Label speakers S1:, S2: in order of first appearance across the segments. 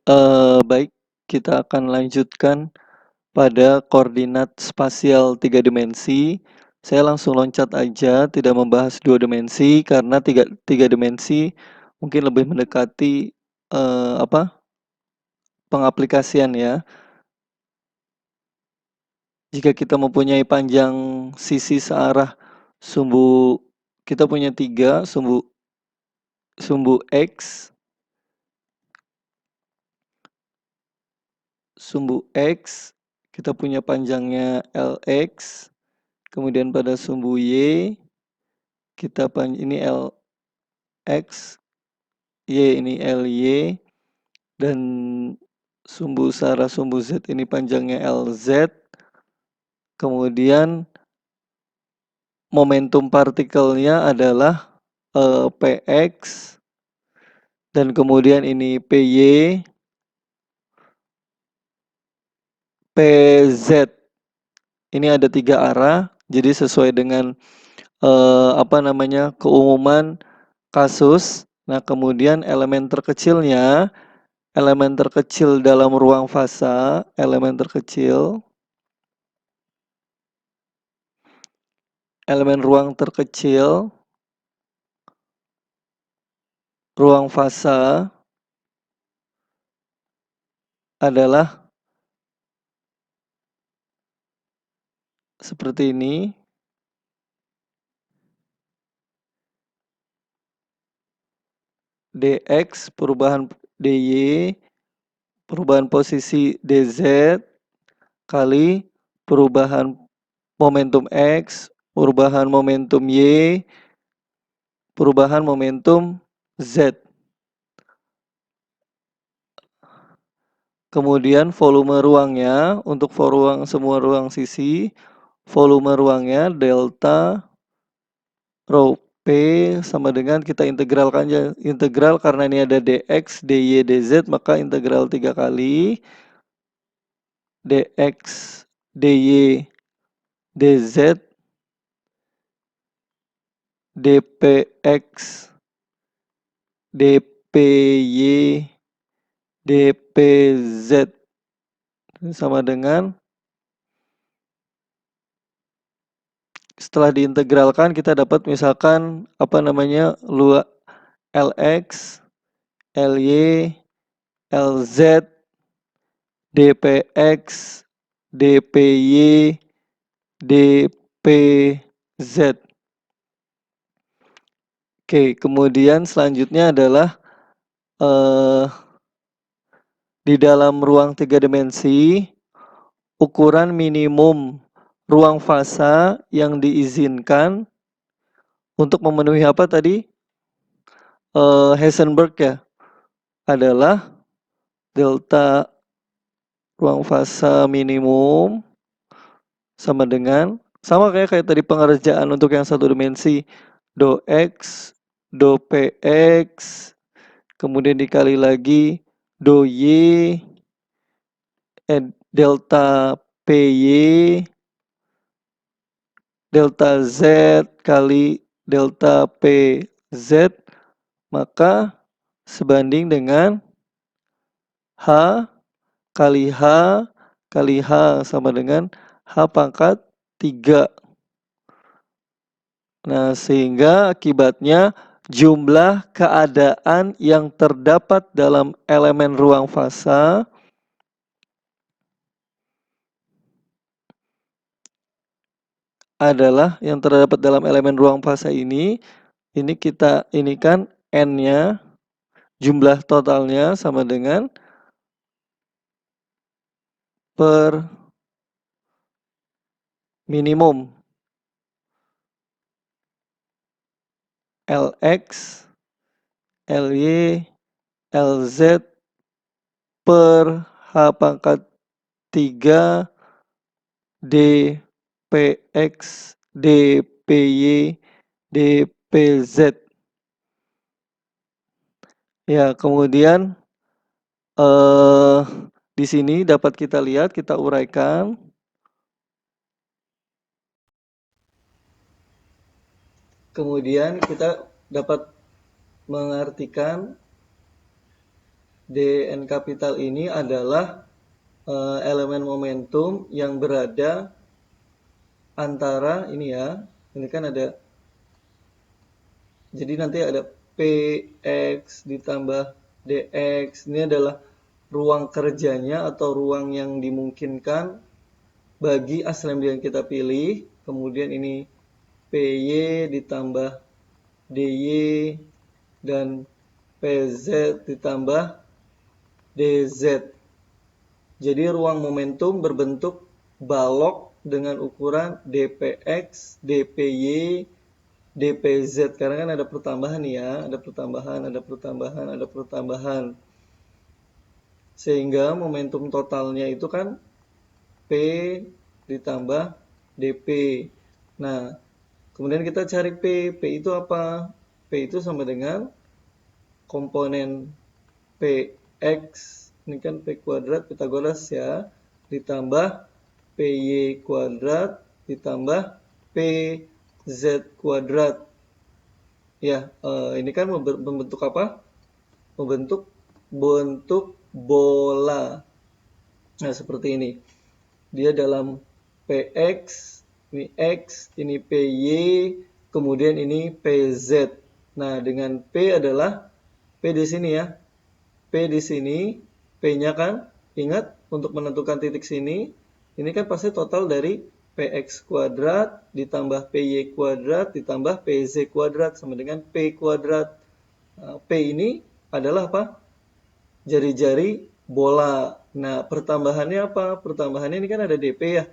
S1: Baik, kita akan lanjutkan pada koordinat spasial 3 dimensi. Saya langsung loncat aja, tidak membahas 2 dimensi, karena tiga dimensi mungkin lebih mendekati, pengaplikasian ya. Jika kita mempunyai panjang sisi searah sumbu, kita punya 3 sumbu X, kita punya panjangnya Lx, kemudian pada sumbu Y, ini Lx, Y ini Ly, dan sumbu searah sumbu Z ini panjangnya Lz, kemudian momentum partikelnya adalah Px, dan kemudian ini Py, Pz. Ini ada 3 arah, jadi sesuai dengan keumuman kasus. Nah, kemudian elemen terkecil dalam ruang fasa, elemen ruang fasa adalah seperti ini. Dx perubahan dy, perubahan posisi dz, kali perubahan momentum x, perubahan momentum y, perubahan momentum z. Kemudian volume ruangnya, untuk semua ruang sisi, volume ruangnya delta rho P sama dengan, kita integralkan aja, integral karena ini ada dx, dy, dz, maka integral 3 kali dx, dy, dz, dpx, dpy, dpz sama dengan, setelah diintegralkan kita dapat misalkan Lx, Ly, Lz, dpx, dpy, dpz. Oke, kemudian selanjutnya adalah di dalam ruang 3 dimensi, ukuran minimum ruang fasa yang diizinkan untuk memenuhi apa tadi? Heisenberg ya, adalah delta ruang fasa minimum sama dengan, sama kayak tadi pengerjaan untuk yang 1 dimensi, do X, do Px, kemudian dikali lagi do Y, delta Py, delta Z kali delta Pz, maka sebanding dengan H kali H kali H sama dengan H pangkat 3. Nah, sehingga akibatnya jumlah keadaan yang terdapat dalam elemen ruang fasa adalah yang terdapat dalam elemen ruang fasa ini kita kan N-nya, jumlah totalnya sama dengan per minimum Lx, Ly, Lz per H pangkat 3 dpx, dpy, dpz. Ya, kemudian di sini dapat kita lihat, kita uraikan. Kemudian kita dapat mengartikan Dn kapital ini adalah elemen momentum yang berada antara ini ya. Ini kan ada, jadi nanti ada Px ditambah Dx. Ini adalah ruang kerjanya atau ruang yang dimungkinkan bagi aslem yang kita pilih. Kemudian ini Py ditambah Dy dan Pz ditambah Dz. Jadi ruang momentum berbentuk balok dengan ukuran dpx, dpy, dpz. Karena kan ada pertambahan ya, ada pertambahan. Sehingga momentum totalnya itu kan P ditambah dp. Nah, kemudian kita cari P. P itu apa? P itu sama dengan komponen Px, ini kan P kuadrat Pythagoras ya, ditambah Py kuadrat ditambah Pz kuadrat. Ya, ini kan membentuk apa? Membentuk bola. Nah, seperti ini. Dia dalam Px, ini X, ini Py, kemudian ini Pz. Nah, dengan P adalah P di sini ya. P di sini, P-nya kan, ingat untuk menentukan titik sini, ini kan pasti total dari Px kuadrat ditambah Py kuadrat ditambah Pz kuadrat sama dengan P kuadrat. Nah, P ini adalah apa? Jari-jari bola. Nah, pertambahannya apa? Pertambahannya ini kan ada dp ya.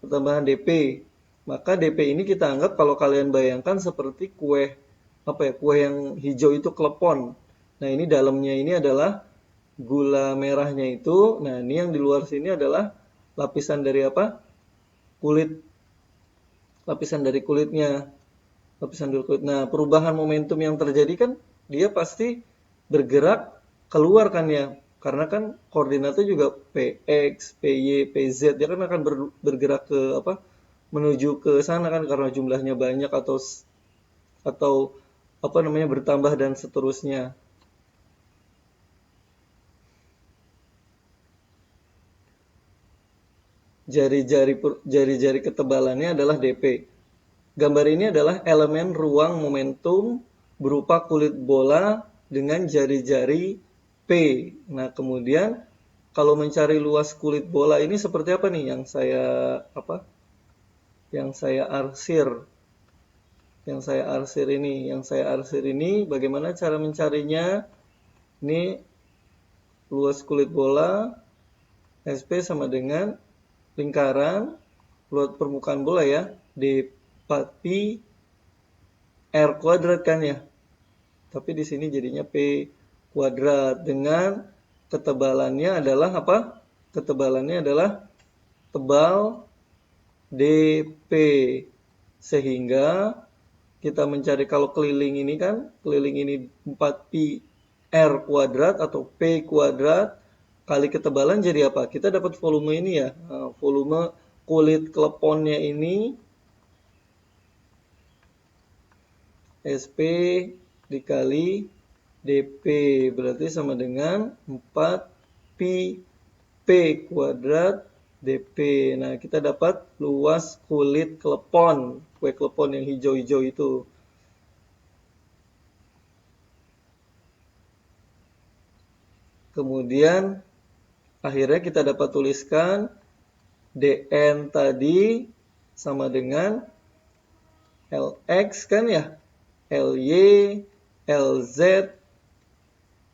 S1: Pertambahan dp. Maka dp ini kita anggap kalau kalian bayangkan seperti kue, apa ya? Kue yang hijau itu klepon. Nah, ini dalamnya ini adalah gula merahnya itu. Nah, ini yang di luar sini adalah lapisan dari apa? Kulit. Lapisan dari kulitnya. Lapisan dari kulit. Nah, perubahan momentum yang terjadi kan dia pasti bergerak keluar kan ya. Karena kan koordinatnya juga Px, Py, Pz. Dia kan akan bergerak ke apa? Menuju ke sana kan karena jumlahnya banyak atau apa namanya bertambah dan seterusnya. Jari-jari ketebalannya adalah dp. Gambar ini adalah elemen ruang momentum berupa kulit bola dengan jari-jari P. Nah, kemudian kalau mencari luas kulit bola ini seperti apa nih yang saya apa? Yang saya arsir. Yang saya arsir ini bagaimana cara mencarinya? Ini luas kulit bola SP sama dengan lingkaran luas permukaan bola ya, D pi R kuadrat kan ya. Tapi di sini jadinya P kuadrat dengan ketebalannya adalah apa? Ketebalannya adalah tebal dp. Sehingga kita mencari kalau keliling ini kan, keliling ini 4pi R kuadrat atau P kuadrat kali ketebalan jadi apa? Kita dapat volume ini ya. Nah, volume kulit kleponnya ini SP dikali dp berarti sama dengan 4pi P kuadrat dp. Nah, kita dapat luas kulit klepon, kue klepon yang hijau-hijau itu. Kemudian akhirnya kita dapat tuliskan dn tadi sama dengan Lx kan ya, Ly, Lz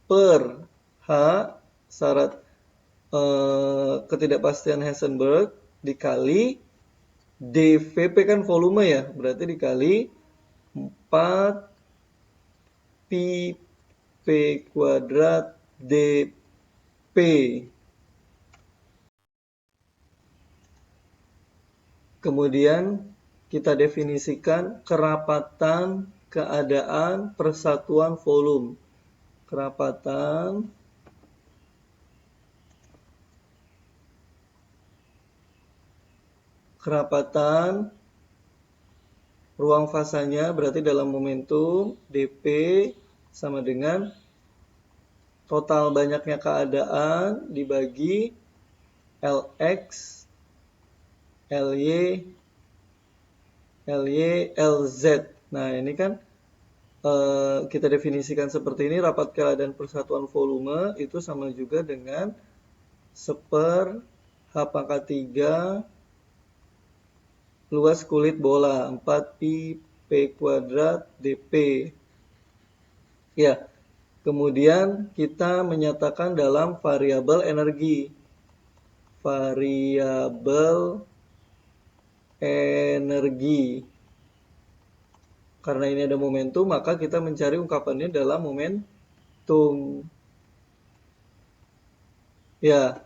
S1: per H syarat ketidakpastian Heisenberg dikali dVp kan volume ya, berarti dikali 4 pi P kuadrat dP. Kemudian kita definisikan kerapatan keadaan persatuan volume. Kerapatan ruang fasanya berarti dalam momentum dP sama dengan total banyaknya keadaan dibagi Lx, Ly, Lz. Nah, ini kan kita definisikan seperti ini, rapat keadaan persatuan volume itu sama juga dengan 1/h pangkat 3 luas kulit bola 4pi P kuadrat dP. Ya, kemudian kita menyatakan dalam variabel energi. Variabel energi. Karena ini ada momentum, maka kita mencari ungkapannya dalam momentum. Ya,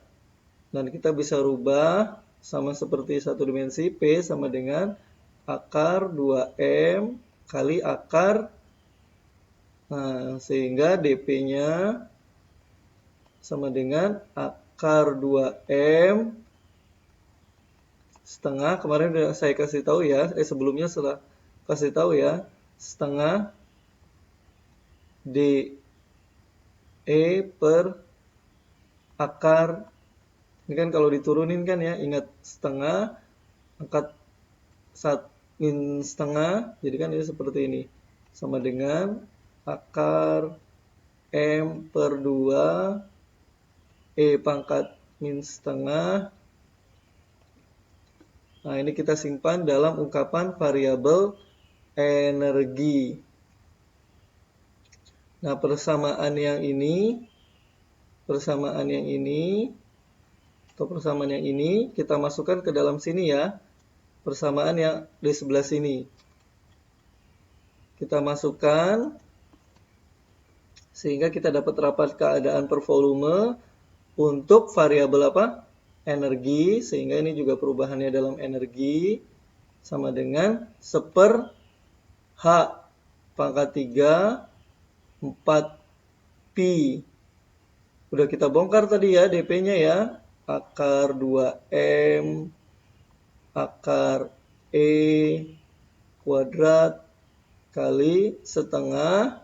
S1: dan kita bisa rubah sama seperti satu dimensi, P sama dengan akar 2M kali akar. Nah, sehingga dP-nya sama dengan akar 2M setengah, kemarin udah saya kasih tahu ya, sebelumnya setelah kasih tahu ya, setengah DE per akar. Ini kan kalau diturunin kan ya, ingat setengah, angkat min setengah, jadi kan ini seperti ini. Sama dengan akar M per 2 E pangkat min setengah. Nah, ini kita simpan dalam ungkapan variabel energi. Nah, persamaan yang ini kita masukkan ke dalam sini ya. Persamaan yang di sebelah sini. Kita masukkan sehingga kita dapat rapat keadaan per volume untuk variabel apa? Energi, sehingga ini juga perubahannya dalam energi sama dengan 1/h pangkat 3 4pi. Udah kita bongkar tadi ya dP-nya ya. Akar 2M akar E kuadrat kali setengah,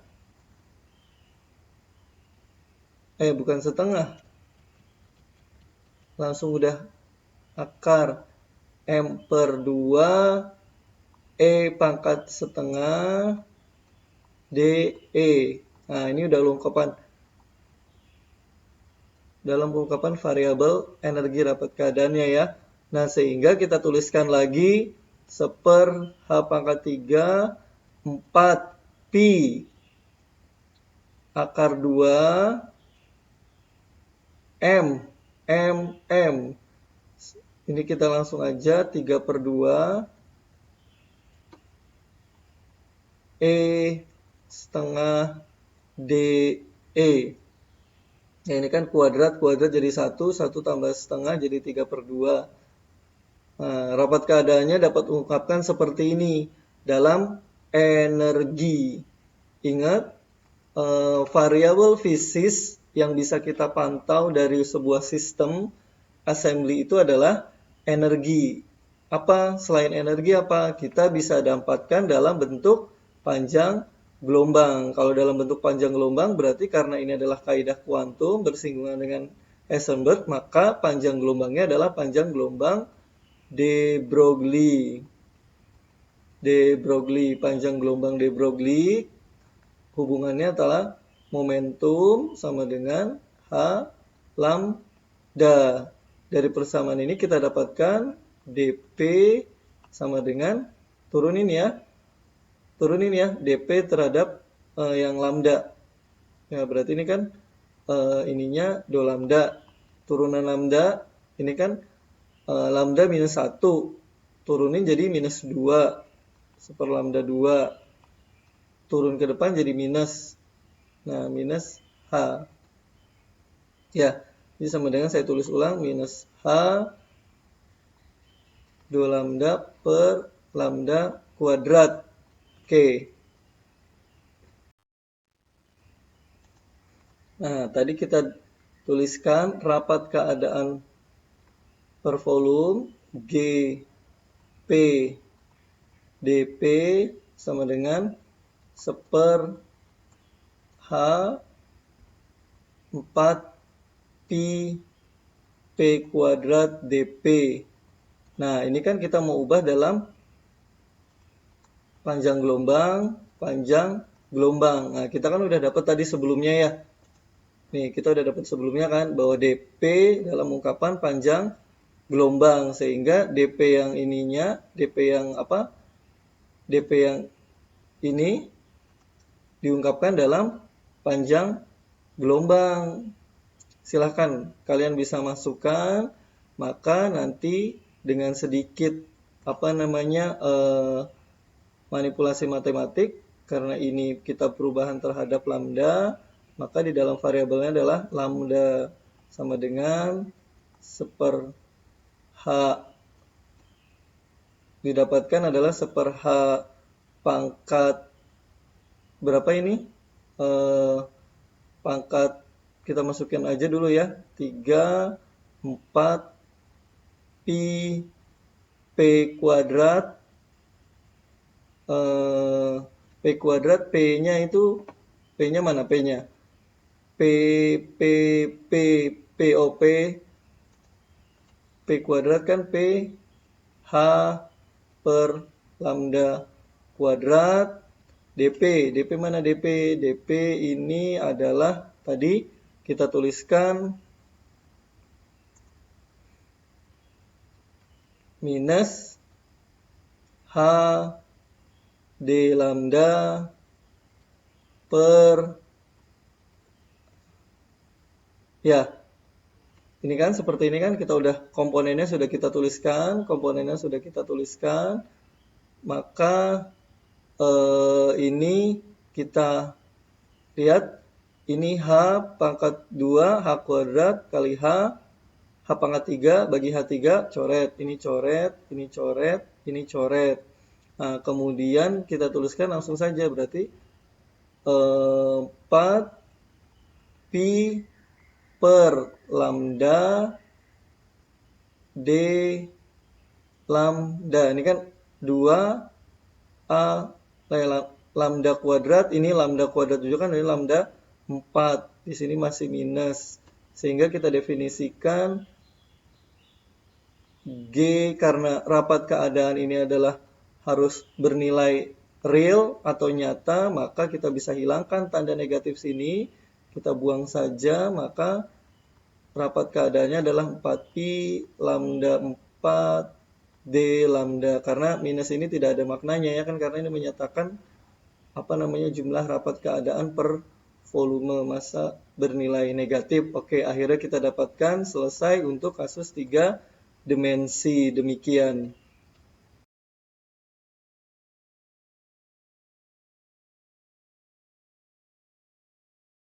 S1: bukan setengah, langsung udah akar M per 2 E pangkat setengah DE. Nah, ini udah dalam ungkapan variabel energi rapat keadaannya ya. Nah, sehingga kita tuliskan lagi 1/h pangkat 3 4pi akar 2 M. Ini kita langsung aja 3/2 E setengah DE. Nah, ini kan kuadrat jadi 1 tambah setengah jadi 3/2. Nah, rapat keadaannya dapat ungkapkan seperti ini dalam energi. Ingat, variabel fisis yang bisa kita pantau dari sebuah sistem assembly itu adalah energi. Apa selain energi apa? Kita bisa dapatkan dalam bentuk panjang gelombang. Kalau dalam bentuk panjang gelombang berarti karena ini adalah kaidah kuantum bersinggungan dengan Heisenberg, maka panjang gelombangnya adalah panjang gelombang de Broglie. Panjang gelombang de Broglie hubungannya adalah momentum sama dengan H lambda. Dari persamaan ini kita dapatkan dP sama dengan turunin ya dP terhadap yang lambda. Ya, berarti ini kan ininya do lambda, turunan lambda, ini kan lambda minus 1, turunin jadi minus 2, 1/lambda 2, turun ke depan jadi minus, nah minus H. Ya, ini sama dengan saya tulis ulang, minus H do lambda per lambda kuadrat. Oke. Nah, tadi kita tuliskan rapat keadaan per volume G P dP sama dengan 1/h 4 4pi P kuadrat dP. Nah, ini kan kita mau ubah dalam panjang gelombang. Nah, kita kan udah dapat tadi sebelumnya ya. Nih, kita udah dapat sebelumnya kan bahwa dP dalam ungkapan panjang gelombang, sehingga dP yang ininya, dP yang ini diungkapkan dalam panjang gelombang. Silahkan kalian bisa masukkan, maka nanti dengan sedikit manipulasi matematik, karena ini kita perubahan terhadap lambda, maka di dalam variabelnya adalah lambda sama dengan 1/h, didapatkan adalah 1/h pangkat berapa ini? Pangkat kita masukin aja dulu ya, 3, 4 pi P kuadrat. P kuadrat, P-nya itu, P-nya mana P-nya? POP, P kuadrat kan P H per lambda kuadrat dP. dP mana dP? dP ini adalah tadi kita tuliskan minus H D lambda per, ya, ini kan seperti ini kan, kita udah komponennya sudah kita tuliskan, maka ini kita lihat, ini H pangkat 2, H kuadrat kali H pangkat 3 bagi H3, coret, ini coret, ini coret, ini coret. Nah, kemudian kita tuliskan langsung saja, berarti 4 pi per lambda D lambda. Ini kan 2A lambda kuadrat, ini lambda kuadrat juga kan, ini lambda 4. Di sini masih minus. Sehingga kita definisikan G, karena rapat keadaan ini adalah harus bernilai real atau nyata, maka kita bisa hilangkan tanda negatif sini, kita buang saja, maka rapat keadaannya adalah 4pi lambda 4 D lambda, karena minus ini tidak ada maknanya ya kan, karena ini menyatakan jumlah rapat keadaan per volume, massa bernilai negatif. Oke, akhirnya kita dapatkan selesai untuk kasus 3 dimensi. Demikian.